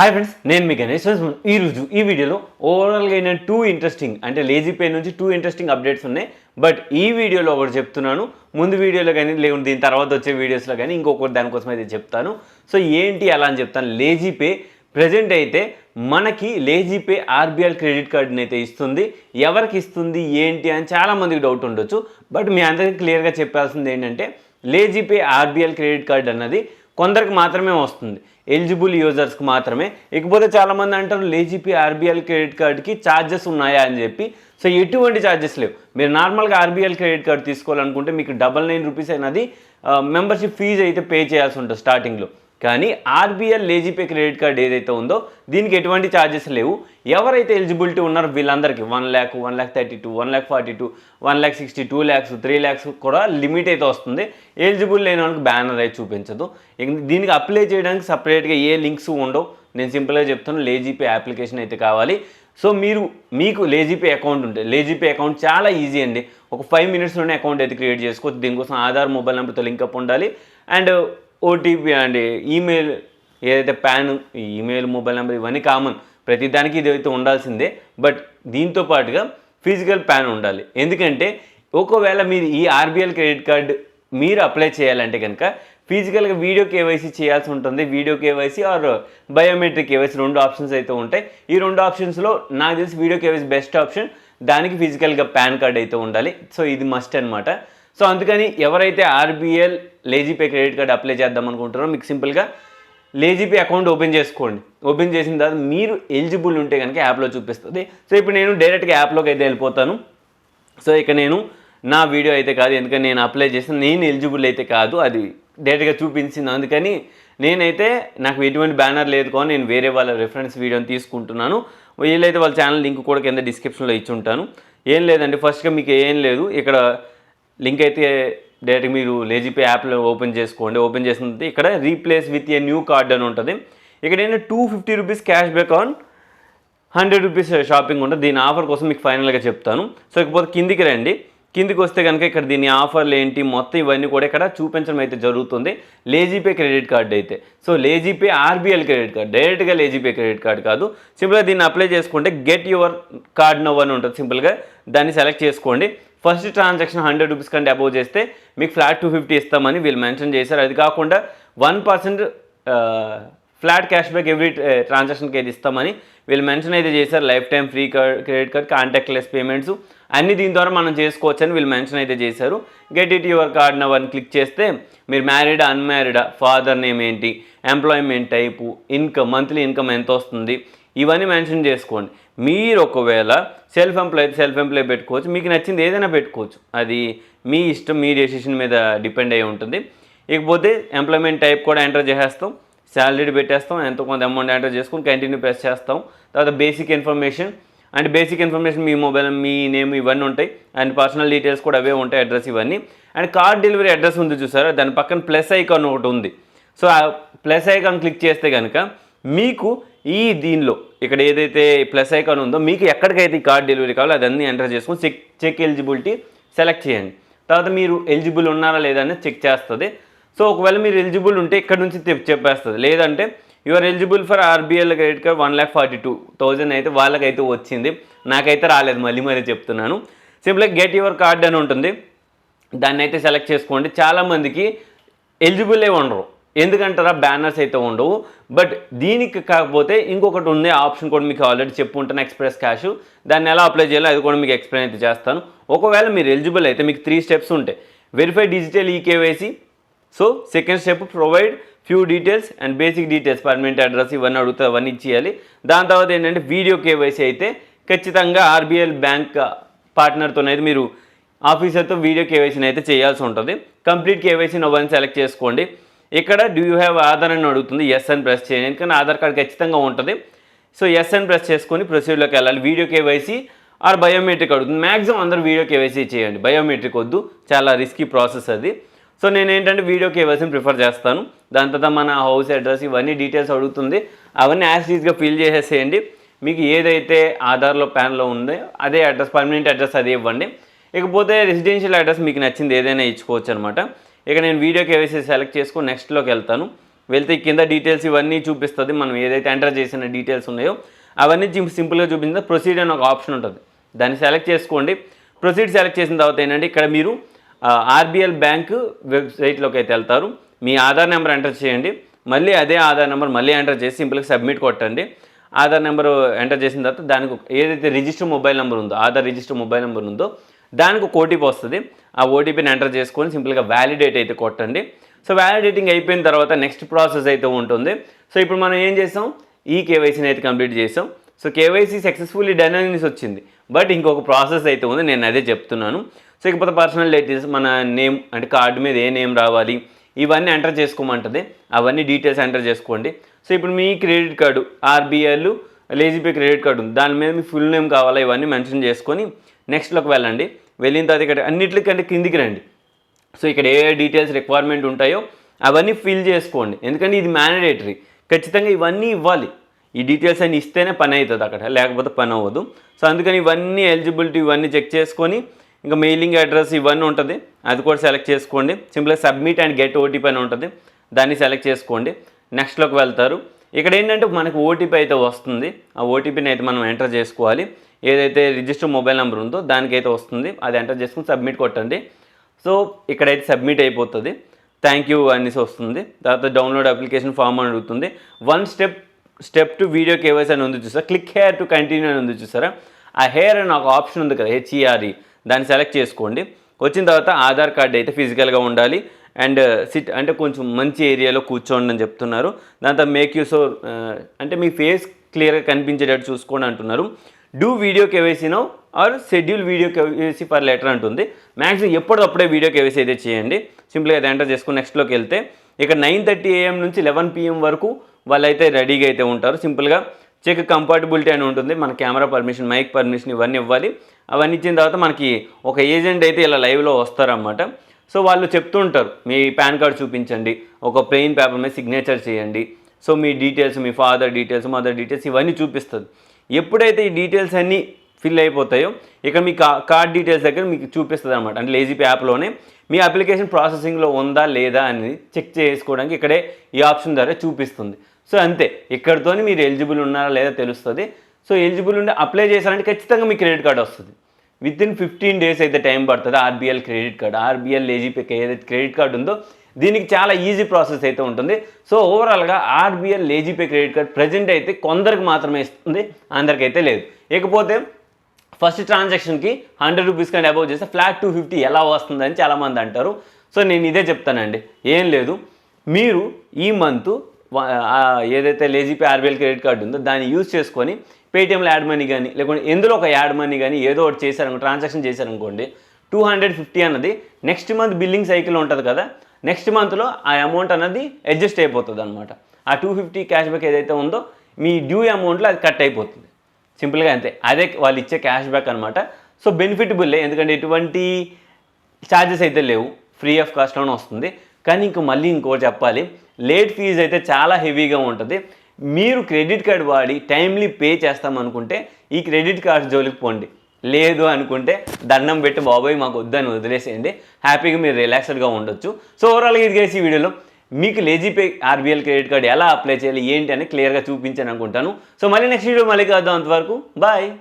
Hi friends, నేను మీ గణేష్. ఈరోజు ఈ వీడియోలో ఓవరాల్గా అయిన ఇంట్రెస్టింగ్ అంటే లేజీపే నుంచి ఇంట్రెస్టింగ్ అప్డేట్స్ ఉన్నాయి. బట్ ఈ వీడియోలో ఒకటి చెప్తున్నాను, ముందు వీడియోలో కానీ లేకుంటే దీని తర్వాత వచ్చే వీడియోస్లో కానీ ఇంకొకటి దానికోసం అయితే చెప్తాను. సో ఏంటి అలా అని చెప్తాను. లేజీపే ప్రజెంట్ అయితే మనకి లేజీపే ఆర్బీఎల్ క్రెడిట్ కార్డుని అయితే ఇస్తుంది. ఎవరికి ఇస్తుంది ఏంటి అని చాలామందికి డౌట్ ఉండొచ్చు. బట్ మీ అందరికీ క్లియర్గా చెప్పాల్సింది ఏంటంటే లేజీపే ఆర్బీఎల్ క్రెడిట్ కార్డు అన్నది కొందరికి మాత్రమే వస్తుంది, ఎలిజిబుల్ యూజర్స్కి మాత్రమే. ఇకపోతే చాలామంది అంటారు లేజీపే ఆర్బీఎల్ క్రెడిట్ కార్డ్కి ఛార్జెస్ ఉన్నాయా అని చెప్పి. సో ఎటువంటి ఛార్జెస్ లేవు. మీరు నార్మల్గా ఆర్బీఎల్ క్రెడిట్ కార్డ్ తీసుకోవాలనుకుంటే మీకు $99 అయినది మెంబర్షిప్ ఫీజు అయితే పే చేయాల్సి ఉంటుంది స్టార్టింగ్లో. కానీ ఆర్బీఎల్ లేజీపే క్రెడిట్ కార్డ్ ఏదైతే ఉందో దీనికి ఎటువంటి ఛార్జెస్ లేవు. ఎవరైతే ఎలిజిబిలిటీ ఉన్నారో వీళ్ళందరికీ 1 lakh, 1,32,000, 1,42,000, 1,60,000, 2 lakhs, 3 lakhs కూడా లిమిట్ అయితే వస్తుంది. ఎలిజిబుల్ లేని వాళ్ళకి బ్యానర్ అయితే చూపించదు. దీనికి అప్లై చేయడానికి సపరేట్గా ఏ లింక్స్ ఉండవు. నేను సింపుల్గా చెప్తాను, లేజీపే అప్లికేషన్ అయితే కావాలి. సో మీకు లేజీపే అకౌంట్ ఉంటే, లేజీపే అకౌంట్ చాలా ఈజీ అండి. ఒక 5 minutesలోనే అకౌంట్ అయితే క్రియేట్ చేసుకోవచ్చు. దీనికోసం ఆధార్ మొబైల్ నెంబర్తో లింకప్ ఉండాలి అండ్ ఓటీపీ అండ్ ఈమెయిల్, ఏదైతే పాన్, ఈమెయిల్, మొబైల్ నెంబర్ ఇవన్నీ కామన్, ప్రతిదానికి ఇది అయితే ఉండాల్సిందే. బట్ దీంతో పాటుగా ఫిజికల్ పాన్ ఉండాలి. ఎందుకంటే ఒకవేళ మీరు ఈ ఆర్బీఎల్ క్రెడిట్ కార్డ్ మీరు అప్లై చేయాలంటే కనుక ఫిజికల్గా వీడియో కేవైసీ చేయాల్సి ఉంటుంది. Video KYC or biometric KYC 2 options అయితే ఉంటాయి. ఈ 2 ఆప్షన్స్లో నాకు తెలిసి వీడియో కేవైసీ బెస్ట్ ఆప్షన్. దానికి ఫిజికల్గా పాన్ కార్డ్ అయితే ఉండాలి. సో ఇది మస్ట్ అనమాట. సో అందుకని ఎవరైతే RBL LazyPay credit card apply చేద్దాం అనుకుంటారో మీకు సింపుల్గా లేజీపే అకౌంట్ ఓపెన్ చేసుకోండి. ఓపెన్ చేసిన తర్వాత మీరు ఎలిజిబుల్ ఉంటే కనుక యాప్లో చూపిస్తుంది. సో ఇప్పుడు నేను డైరెక్ట్గా యాప్లోకి అయితే వెళ్ళిపోతాను. సో ఇక నేను నా వీడియో అయితే కాదు, ఎందుకంటే నేను అప్లై చేసిన నేను ఎలిజిబుల్ అయితే కాదు, అది డైరెక్ట్గా చూపించింది. అందుకని నేనైతే నాకు ఎటువంటి బ్యానర్ లేదు కానీ నేను వేరే వాళ్ళ రిఫరెన్స్ వీడియోని తీసుకుంటున్నాను. వీళ్ళైతే వాళ్ళ ఛానల్ లింక్ కూడా కింద డిస్క్రిప్షన్లో ఇచ్చి ఉంటాను. ఏం లేదండి, ఫస్ట్గా మీకు ఏం లేదు, ఇక్కడ లింక్ అయితే డైరెక్ట్ మీరు లేజీపే యాప్లో ఓపెన్ చేసుకోండి. ఓపెన్ చేసిన ఇక్కడ replace with a new card అని ఉంటుంది. ఇక్కడ ఏంటంటే $250 క్యాష్ బ్యాక్ ఆన్ $100 షాపింగ్ ఉంటుంది. దీని ఆఫర్ కోసం మీకు ఫైనల్గా చెప్తాను. సో ఇకపోతే కిందికి రండి. కిందికి వస్తే కనుక ఇక్కడ దీని ఆఫర్లు ఏంటి మొత్తం ఇవన్నీ కూడా ఇక్కడ చూపించడం అయితే జరుగుతుంది. లేజీపే క్రెడిట్ కార్డ్ అయితే, సో లేజీపే ఆర్బీఎల్ క్రెడిట్ కార్డ్, డైరెక్ట్గా లేజీపే క్రెడిట్ కార్డ్ కాదు. సింపుల్గా దీన్ని అప్లై చేసుకుంటే గెట్ యువర్ కార్డ్ నౌ అని ఉంటుంది. సింపుల్గా దాన్ని సెలెక్ట్ చేసుకోండి. ఫస్ట్ ట్రాన్సాక్షన్ $100 కంటే అబోవ్ చేస్తే మీకు ఫ్లాట్ $250 ఇస్తామని వీళ్ళు మెన్షన్ చేశారు. అది కాకుండా 1% ఫ్లాట్ క్యాష్ బ్యాక్ ఎవ్రీ ట్రాన్సాక్షన్కి అయితే ఇస్తామని వీళ్ళు మెన్షన్ అయితే చేశారు. Life time free credit card, contactless payments అన్ని దీని ద్వారా మనం చేసుకోవచ్చని వీళ్ళు మెన్షన్ అయితే చేశారు. Get it your card now అని క్లిక్ చేస్తే మీరు మ్యారీడా, అన్మ్యారీడా, ఫాదర్ నేమ్ ఏంటి, employment type, income, monthly income ఎంత వస్తుంది, ఇవన్నీ మెన్షన్ చేసుకోండి. మీరు ఒకవేళ సెల్ఫ్ ఎంప్లాయ్ పెట్టుకోవచ్చు. మీకు నచ్చింది ఏదైనా పెట్టుకోవచ్చు, అది మీ ఇష్టం, మీ డెసిషన్ మీద డిపెండ్ అయి ఉంటుంది. ఇకపోతే ఎంప్లాయ్మెంట్ టైప్ కూడా ఎంటర్ చేసేస్తాం, శాలరీ పెట్టేస్తాం, ఎంతో కొంత అమౌంట్ ఎంటర్ చేసుకొని కంటిన్యూ ప్రెస్ చేస్తాం. తర్వాత బేసిక్ ఇన్ఫర్మేషన్ మీ మొబైల్, మీ నేమ్ ఇవన్నీ ఉంటాయి. అండ్ పర్సనల్ డీటెయిల్స్ కూడా అవే ఉంటాయి, అడ్రస్ ఇవన్నీ. అండ్ కార్డ్ డెలివరీ అడ్రస్ ఉంది చూసారా, దాని పక్కన ప్లస్ ఐకాన్ ఒకటి ఉంది. సో ఆ ప్లస్ ఐకాన్ క్లిక్ చేస్తే కనుక మీకు దీనిలో ఇక్కడ ఏదైతే ప్లస్ ఐకాన్ ఉందో మీకు ఎక్కడికైతే ఈ కార్డ్ డెలివరీ కావాలో అదన్నీ ఎంటర్ చేసుకొని చెక్ ఎలిజిబిలిటీ సెలెక్ట్ చేయండి. తర్వాత మీరు ఎలిజిబుల్ ఉన్నారా లేదా అనేది చెక్ చేస్తుంది. సో ఒకవేళ మీరు ఎలిజిబుల్ ఉంటే ఇక్కడ నుంచి చెప్పేస్తుంది. లేదంటే your eligible for RBL credit card 1,42,000 అయితే వాళ్ళకైతే వచ్చింది, నాకైతే రాలేదు. మళ్ళీ చెప్తున్నాను. సింపుల్గా గెట్ యువర్ కార్డ్ అని ఉంటుంది, దాన్ని అయితే సెలెక్ట్ చేసుకోండి. చాలామందికి ఎలిజిబులే ఉండరు, ఎందుకంటారా బ్యానర్స్ అయితే ఉండవు. బట్ దీనికి కాకపోతే ఇంకొకటి ఉంది ఆప్షన్ కూడా మీకు ఆల్రెడీ చెప్పుకుంటాను, ఎక్స్ప్రెస్ క్యాష్. దాన్ని ఎలా అప్లై చేయాలో అది కూడా మీకు ఎక్స్ప్లెయిన్ అయితే చేస్తాను. ఒకవేళ మీరు ఎలిజిబుల్ అయితే మీకు 3 steps ఉంటాయి. Verify digital eKYC, so second step provide few details and basic details, permanent address ఇవన్నీ అడుగుతా, అవన్నీ ఇచ్చేయాలి. దాని తర్వాత ఏంటంటే వీడియో కేవైసీ అయితే ఖచ్చితంగా ఆర్బీఎల్ బ్యాంక్ పార్ట్నర్తోనైతే మీరు ఆఫీసర్తో వీడియో కేవైసీని అయితే చేయాల్సి ఉంటుంది. కంప్లీట్ కేవైసీ నవ్వని సెలెక్ట్ చేసుకోండి. ఇక్కడ డూ యూ హ్యావ్ ఆధార్ అని అడుగుతుంది, ఎస్ అని ప్రెస్ చేయండి, ఎందుకంటే ఆధార్ కార్డ్ ఖచ్చితంగా ఉంటుంది. సో ఎస్ అని ప్రెస్ చేసుకొని ప్రొసీడ్లోకి వెళ్ళాలి. వీడియో కేవైసీ ఆర్ బయోమెట్రిక్ అడుగుతుంది. మ్యాక్సిమం అందరూ వీడియో కేవైసీ చేయండి, బయోమెట్రిక్ వద్దు, చాలా రిస్కీ ప్రాసెస్ అది. సో నేను ఏంటంటే వీడియో కేవైసీని ప్రిఫర్ చేస్తాను. దాని తర్వాత మన హౌస్ అడ్రస్ ఇవన్నీ డీటెయిల్స్ అడుగుతుంది, అవన్నీ యాజ్ ఈజ్గా ఫిల్ చేసేసేయండి. మీకు ఏదైతే ఆధార్లో ప్యాన్లో ఉందో అదే అడ్రస్, పర్మనెంట్ అడ్రస్ అదే ఇవ్వండి. ఇకపోతే రెసిడెన్షియల్ అడ్రస్ మీకు నచ్చింది ఏదైనా ఇచ్చుకోవచ్చు అనమాట. ఇక నేను వీడియో కేవైసీ సెలెక్ట్ చేసుకొని నెక్స్ట్లోకి వెళ్తాను. వెళ్తే కింద డీటెయిల్స్ ఇవన్నీ చూపిస్తుంది. మనం ఏదైతే ఎంటర్ చేసిన డీటెయిల్స్ ఉన్నాయో అవన్నీ సింపుల్గా చూపించిన ప్రొసీడ్ అని ఒక ఆప్షన్ ఉంటుంది. దాన్ని సెలెక్ట్ చేసుకోండి. ప్రొసీడ్ సెలెక్ట్ చేసిన తర్వాత ఏంటంటే ఇక్కడ మీరు ఆర్బీఎల్ బ్యాంక్ వెబ్సైట్లోకి అయితే వెళ్తారు. మీ ఆధార్ నెంబర్ ఎంటర్ చేయండి. మళ్ళీ అదే ఆధార్ నెంబర్ మళ్ళీ ఎంటర్ చేసి సింపుల్గా సబ్మిట్ కొట్టండి. ఆధార్ నెంబర్ ఎంటర్ చేసిన తర్వాత దానికి ఏదైతే రిజిస్టర్ మొబైల్ నెంబర్ ఉందో, ఆధార్ రిజిస్టర్ మొబైల్ నెంబర్ ఉందో దానికి ఒక ఓటీపీ వస్తుంది. ఆ ఓటీపీని ఎంటర్ చేసుకొని సింపుల్గా వ్యాలిడేట్ అయితే కొట్టండి. సో వ్యాలిడేటింగ్ అయిపోయిన తర్వాత నెక్స్ట్ ప్రాసెస్ అయితే ఉంటుంది. సో ఇప్పుడు మనం ఏం చేసాం, ఈ కేవైసీని అయితే కంప్లీట్ చేసాం. సో కేవైసీ సక్సెస్ఫుల్లీ డన్ అనేసి వచ్చింది. బట్ ఇంకొక ప్రాసెస్ అయితే ఉంది, నేను అదే చెప్తున్నాను. సో ఇకపోతే పర్సనల్ డీటెయిల్స్, మన నేమ్ అంటే కార్డు మీద ఏ నేమ్ రావాలి ఇవన్నీ ఎంటర్ చేసుకోమంటుంది. అవన్నీ డీటెయిల్స్ ఎంటర్ చేసుకోండి. సో ఇప్పుడు మీ credit card RBL LazyPay credit card ఉంది, దాని మీద మీ ఫుల్ నేమ్ కావాలా ఇవన్నీ మెన్షన్ చేసుకొని నెక్స్ట్లోకి వెళ్ళండి. వెళ్ళిన తర్వాత ఇక్కడ అన్నిటికంటే కిందికి రండి. సో ఇక్కడ ఏ డీటెయిల్స్ రిక్వైర్మెంట్ ఉంటాయో అవన్నీ ఫిల్ చేసుకోండి. ఎందుకంటే ఇది మ్యాండేటరీ, ఖచ్చితంగా ఇవన్నీ ఇవ్వాలి. ఈ డీటెయిల్స్ అన్నీ ఇస్తేనే పని అవుతుంది అక్కడ, లేకపోతే పని అవ్వదు. సో అందుకని ఇవన్నీ ఎలిజిబిలిటీ ఇవన్నీ చెక్ చేసుకొని ఇంకా మెయిలింగ్ అడ్రస్ ఇవన్నీ ఉంటుంది, అది కూడా సెలెక్ట్ చేసుకోండి. సింపుల్గా సబ్మిట్ అండ్ గెట్ ఓటీపీ అని ఉంటుంది, దాన్ని సెలెక్ట్ చేసుకోండి. నెక్స్ట్లోకి వెళ్తారు. ఇక్కడ ఏంటంటే మనకు ఓటీపీ అయితే వస్తుంది. ఆ ఓటీపీని అయితే మనం ఎంటర్ చేసుకోవాలి. ఏదైతే రిజిస్టర్ మొబైల్ నెంబర్ ఉందో దానికైతే వస్తుంది, అది ఎంటర్ చేసుకుని సబ్మిట్ కొట్టండి. సో ఇక్కడైతే సబ్మిట్ అయిపోతుంది. థ్యాంక్ యూ అనేసి వస్తుంది. తర్వాత డౌన్లోడ్ అప్లికేషన్ ఫామ్ అని అడుగుతుంది. స్టెప్ టు వీడియో కేవైసీ అని ఉంది చూసారా, క్లిక్ హెయిర్ టు కంటిన్యూ అని ఉంది చూసారా, ఆ హెయిర్ అని ఒక ఆప్షన్ ఉంది కదా, HERE, దాన్ని సెలెక్ట్ చేసుకోండి. వచ్చిన తర్వాత ఆధార్ కార్డ్ అయితే ఫిజికల్గా ఉండాలి అండ్ సిట్ అంటే కొంచెం మంచి ఏరియాలో కూర్చోండి అని చెప్తున్నారు. దాంతో మేక్ యూ సో అంటే మీ ఫేస్ క్లియర్గా కనిపించేటట్టు చూసుకోండి అంటున్నారు. Do video KYC now or schedule video KYC for later అంటుంది. మ్యాక్సిమం ఎప్పటికప్పుడే వీడియో కేవైసీ అయితే చేయండి. సింపుల్గా అయితే ఎంటర్ చేసుకుని నెక్స్ట్లోకి వెళ్తే ఇక్కడ 9:30 AM నుంచి 11 PM వరకు వాళ్ళైతే రెడీగా అయితే ఉంటారు. సింపుల్గా చెక్ కంపాటబిలిటీ అని ఉంటుంది, మన కెమెరా పర్మిషన్, మైక్ పర్మిషన్ ఇవన్నీ ఇవ్వాలి. అవన్నీ ఇచ్చిన తర్వాత మనకి ఒక ఏజెంట్ అయితే ఇలా లైవ్లో వస్తారన్నమాట. సో వాళ్ళు చెప్తూ ఉంటారు, మీ పాన్ కార్డ్ చూపించండి, ఒక ప్లెయిన్ పేపర్ మీద సిగ్నేచర్ చేయండి. సో మీ డీటెయిల్స్, మీ ఫాదర్ డీటెయిల్స్, మదర్ డీటెయిల్స్ ఇవన్నీ చూపిస్తుంది. ఎప్పుడైతే ఈ డీటెయిల్స్ అన్నీ ఫిల్ అయిపోతాయో ఇక్కడ మీ కార్డ్ డీటెయిల్స్ దగ్గర మీకు చూపిస్తుంది అనమాట. అంటే లేజీపే యాప్లోనే మీ అప్లికేషన్ ప్రాసెసింగ్లో ఉందా లేదా అని చెక్ చేసుకోవడానికి ఇక్కడే ఈ ఆప్షన్ ద్వారా చూపిస్తుంది. సో అంతే, ఇక్కడితోనే మీరు ఎలిజిబుల్ ఉన్నారా లేదా తెలుస్తుంది. సో ఎలిజిబుల్ ఉండి అప్లై చేశారంటే ఖచ్చితంగా మీ క్రెడిట్ కార్డ్ వస్తుంది. వితిన్ 15 days అయితే టైం పడుతుంది. ఆర్బీఎల్ క్రెడిట్ కార్డ్, ఆర్బీఎల్ లేజీపేకి ఏదైతే క్రెడిట్ కార్డు ఉందో దీనికి చాలా ఈజీ ప్రాసెస్ అయితే ఉంటుంది. సో ఓవరాల్గా RBL LazyPay credit card present అయితే కొందరికి మాత్రమే ఇస్తుంది, అందరికైతే లేదు. ఇకపోతే ఫస్ట్ ట్రాన్సాక్షన్కి 100 రూపీస్ కంటే అబౌవ్ చేస్తే ఫ్లాట్ 250 ఎలా వస్తుందని చాలామంది అంటారు. సో నేను ఇదే చెప్తానండి, ఏం లేదు, మీరు ఈ మంత్ ఏదైతే లేజీపే ఆర్బీఎల్ క్రెడిట్ కార్డు ఉందో దాన్ని యూజ్ చేసుకొని పేటీఎంలో యాడ్ మనీ కానీ లేకుంటే ఎందులో ఒక యాడ్ మనీ కానీ ఏదో ఒకటి చేశారనుకో, ట్రాన్సాక్షన్ చేశారనుకోండి, 250 అన్నది నెక్స్ట్ మంత్ బిల్లింగ్ సైకిల్ ఉంటుంది కదా, నెక్స్ట్ మంత్లో ఆ అమౌంట్ అన్నది అడ్జస్ట్ అయిపోతుంది అనమాట. ఆ 250 క్యాష్ బ్యాక్ ఏదైతే ఉందో మీ డ్యూ అమౌంట్లో అది కట్ అయిపోతుంది. సింపుల్గా అంతే, అదే వాళ్ళు ఇచ్చే క్యాష్ బ్యాక్ అనమాట. సో బెనిఫిటబుల్లే, ఎందుకంటే ఎటువంటి ఛార్జెస్ అయితే లేవు, ఫ్రీ ఆఫ్ కాస్ట్లోనే వస్తుంది. కానీ మళ్ళీ ఇంకోటి చెప్పాలి, లేట్ ఫీజు అయితే చాలా హెవీగా ఉంటుంది. మీరు క్రెడిట్ కార్డ్ వాడి టైమ్లీ పే చేస్తామనుకుంటే ఈ క్రెడిట్ కార్డ్ జోలికి పోండి, లేదు అనుకుంటే దండం పెట్టి బాబోయ్ మాకు వద్దని వదిలేసేయండి, హ్యాపీగా మీరు రిలాక్స్డ్గా ఉండొచ్చు. సో ఓవరాల్గా ఇది ఈ వీడియోలో మీకు లేజీపే ఆర్బీఎల్ క్రెడిట్ కార్డ్ ఎలా అప్లై చేయాలి ఏంటి అని క్లియర్గా చూపించాను అనుకుంటాను. సో మళ్ళీ నెక్స్ట్ వీడియో మళ్ళీ కలుద్దాం, అంతవరకు బాయ్.